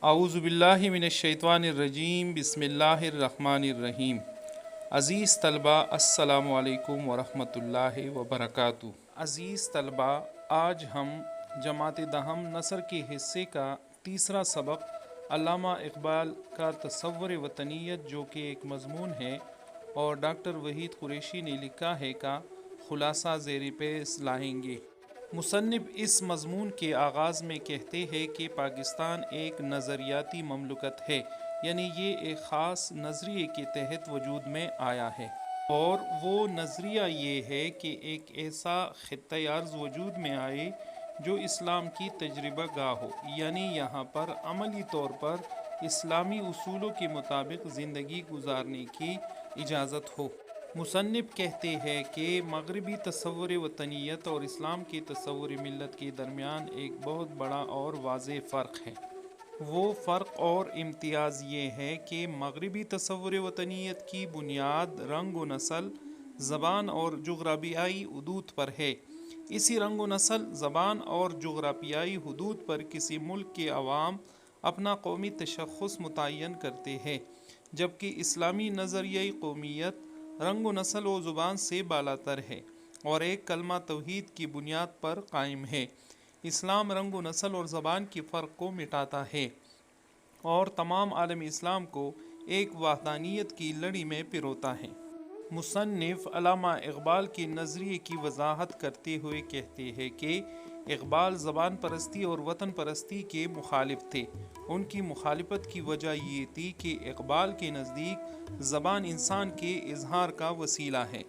اعوذ باللہ من الشیطان الرجیم بسم اللہ الرحمن الرحیم۔ عزیز طلبہ السلام علیکم ورحمۃ اللہ وبرکاتہ۔ عزیز طلبہ، آج ہم جماعت دہم نثر کے حصے کا تیسرا سبق علامہ اقبال کا تصور وطنیت، جو کہ ایک مضمون ہے اور ڈاکٹر وحید قریشی نے لکھا ہے، کا خلاصہ زیر پیش لائیں گے۔ مصنف اس مضمون کے آغاز میں کہتے ہیں کہ پاکستان ایک نظریاتی مملکت ہے، یعنی یہ ایک خاص نظریے کے تحت وجود میں آیا ہے، اور وہ نظریہ یہ ہے کہ ایک ایسا خطۂ ارض وجود میں آئے جو اسلام کی تجربہ گاہ ہو، یعنی یہاں پر عملی طور پر اسلامی اصولوں کے مطابق زندگی گزارنے کی اجازت ہو۔ مصنف کہتے ہیں کہ مغربی تصور وطنیت اور اسلام کے تصور ملت کے درمیان ایک بہت بڑا اور واضح فرق ہے۔ وہ فرق اور امتیاز یہ ہے کہ مغربی تصور وطنیت کی بنیاد رنگ و نسل، زبان اور جغرافیائی حدود پر ہے۔ اسی رنگ و نسل، زبان اور جغرافیائی حدود پر کسی ملک کے عوام اپنا قومی تشخص متعین کرتے ہیں، جبکہ اسلامی نظریہ قومیت رنگ و نسل و زبان سے بالاتر ہے اور ایک کلمہ توحید کی بنیاد پر قائم ہے۔ اسلام رنگ و نسل اور زبان کے فرق کو مٹاتا ہے اور تمام عالم اسلام کو ایک وحدانیت کی لڑی میں پروتا ہے۔ مصنف علامہ اقبال کے نظریے کی وضاحت کرتے ہوئے کہتے ہیں کہ اقبال زبان پرستی اور وطن پرستی کے مخالف تھے۔ ان کی مخالفت کی وجہ یہ تھی کہ اقبال کے نزدیک زبان انسان کے اظہار کا وسیلہ ہے۔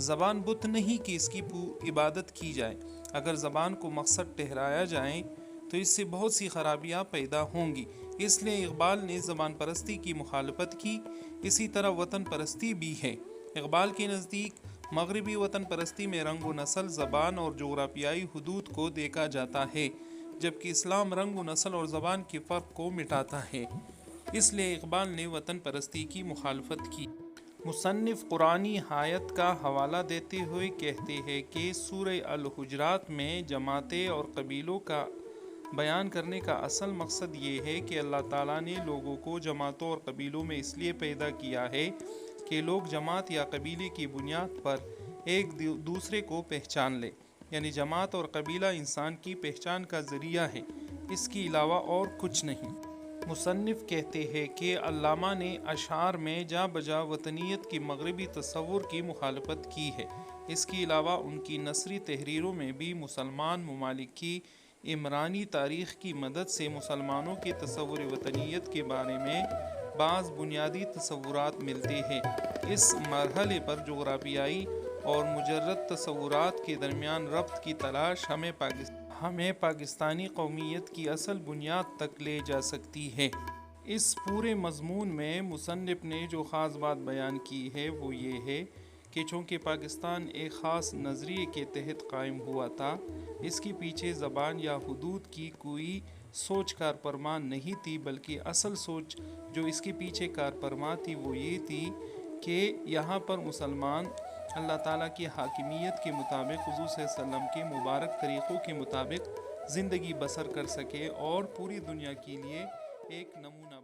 زبان بت نہیں کہ اس کی عبادت کی جائے۔ اگر زبان کو مقصد ٹھہرایا جائے تو اس سے بہت سی خرابیاں پیدا ہوں گی۔ اس لیے اقبال نے زبان پرستی کی مخالفت کی۔ اسی طرح وطن پرستی بھی ہے۔ اقبال کے نزدیک مغربی وطن پرستی میں رنگ و نسل، زبان اور جغرافیائی حدود کو دیکھا جاتا ہے، جبکہ اسلام رنگ و نسل اور زبان کے فرق کو مٹاتا ہے۔ اس لیے اقبال نے وطن پرستی کی مخالفت کی۔ مصنف قرآنی آیت کا حوالہ دیتے ہوئے کہتے ہیں کہ سورہ الحجرات میں جماعتیں اور قبیلوں کا بیان کرنے کا اصل مقصد یہ ہے کہ اللہ تعالیٰ نے لوگوں کو جماعتوں اور قبیلوں میں اس لیے پیدا کیا ہے کہ لوگ جماعت یا قبیلے کی بنیاد پر ایک دوسرے کو پہچان لیں، یعنی جماعت اور قبیلہ انسان کی پہچان کا ذریعہ ہے، اس کے علاوہ اور کچھ نہیں۔ مصنف کہتے ہیں کہ علامہ نے اشعار میں جا بجا وطنیت کی مغربی تصور کی مخالفت کی ہے۔ اس کے علاوہ ان کی نثری تحریروں میں بھی مسلمان ممالک کی عمرانی تاریخ کی مدد سے مسلمانوں کے تصور وطنیت کے بارے میں بعض بنیادی تصورات ملتے ہیں۔ اس مرحلے پر جغرافیائی اور مجرد تصورات کے درمیان ربط کی تلاش ہمیں پاکستانی قومیت کی اصل بنیاد تک لے جا سکتی ہے۔ اس پورے مضمون میں مصنف نے جو خاص بات بیان کی ہے وہ یہ ہے کہ چونکہ پاکستان ایک خاص نظریے کے تحت قائم ہوا تھا، اس کے پیچھے زبان یا حدود کی کوئی سوچ کارفرما نہیں تھی، بلکہ اصل سوچ جو اس کے پیچھے کارفرما تھی وہ یہ تھی کہ یہاں پر مسلمان اللہ تعالیٰ کی حاکمیت کے مطابق، حضور صلی اللہ علیہ وسلم کے مبارک طریقوں کے مطابق زندگی بسر کر سکے اور پوری دنیا کے لیے ایک نمونہ